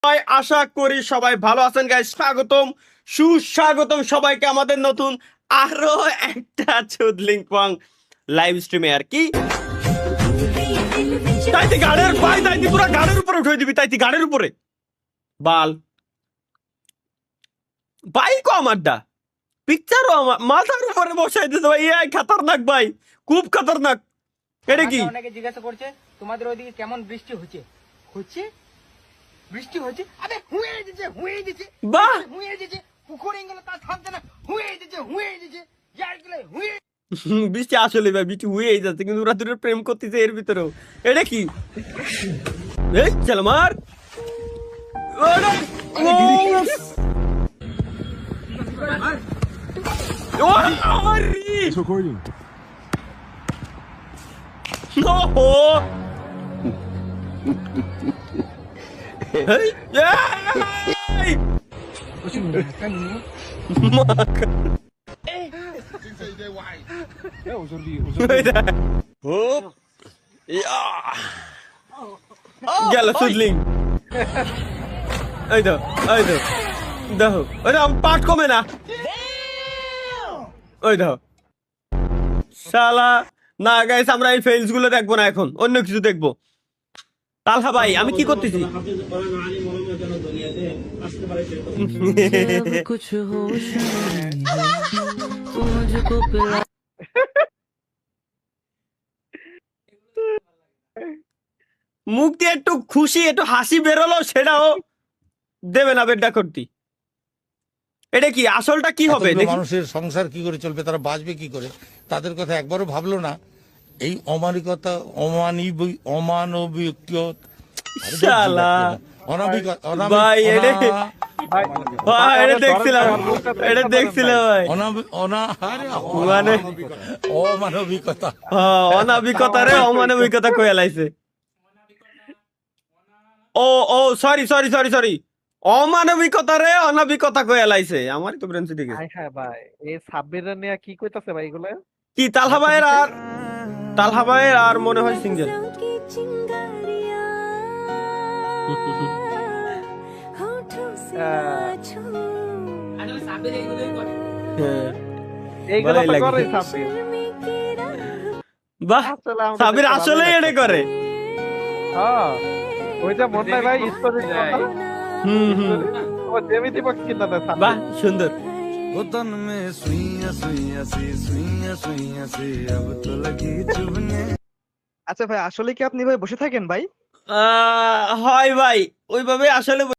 সবাই আশা করি সবাই ভালো আছেন গাইস। স্বাগতম সুস্বাগতম সবাইকে আমাদের নতুন আরো একটা চুদলিংপং লাইভ স্ট্রিমে। আর কি তাইতি গাড়ির ভাই, তাইতি পুরো গাড়ির উপরে উঠে দিবি, তাইতি গাড়ির উপরে বাল বাইক আমারটা পিকচারও আমার মাথার উপরে বসাই দিতে ভাই। এই খতরনাক ভাই, খুব খতরনাক। এটা কি অনেকে জিজ্ঞাসা করছে তোমাদের ওইদিকে কেমন বৃষ্টি হচ্ছে হচ্ছে বৃষ্টি হচ্ছে আরে হুয়ে দিচ্ছে বাহ হুয়ে দিচ্ছে পুকুরে গেলে তার থামছে না হুয়ে দিচ্ছে যার গেলে হুয়ে বৃষ্টি আসলে ভাই বৃষ্টি হয়েই যাচ্ছে, কিন্তু ওরা দুটো প্রেম করতেছে এর ভিতরেও। এটা কি এই চল মার গেল সুদলিং। এই তো দেখো ওইটা পাট কমে না। ওই দেখো শালা না গাইস, আমরা এই ফেলস গুলো দেখবো না, এখন অন্য কিছু দেখবো। তালহা ভাই আমি কি করতেছি? মুখ দিয়ে একটু খুশি একটু হাসি বেরোলো, সেটাও দেবে না বেডা করতি। এটা কি আসলটা কি হবে? মানুষের সংসার কি করে চলবে, তারা বাঁচবে কি করে, তাদের কথা একবারও ভাবলো না। এই অমানবিকতা অমানবিক দেখছিলাম ভাই, মানে অমানবিকতা অনাবিকতা রে অমানবিকতা কয়ে লাইছে। ও সরি অমানবিকতা রে অনাবিকতা কয়ে লাইছে। আমারই তো ব্রেন ঠিক আছে। হ্যাঁ ভাই, এই সাব্বিরের নিয়ে কি কইতাছে ভাই এগুলা? কি তালহা ভাইয়ের আর মনে হয় সিঙ্গেল। এইগুলা তো করে সাব্বির। বাহ সাবির আসলে এটা করে। হ্যাঁ ওইটা মনে হয় ভাই স্টোরি কথা। ও জেমিতি বক্স কিনা না সাব্বির। বাহ সুন্দর। गोतन में सुइया सी अब तो लगी चुभने। আচ্ছা ভাই, আসলে কি আপনি ভাই বসে থাকেন ভাই? হয় ভাই, ওইভাবে আসলে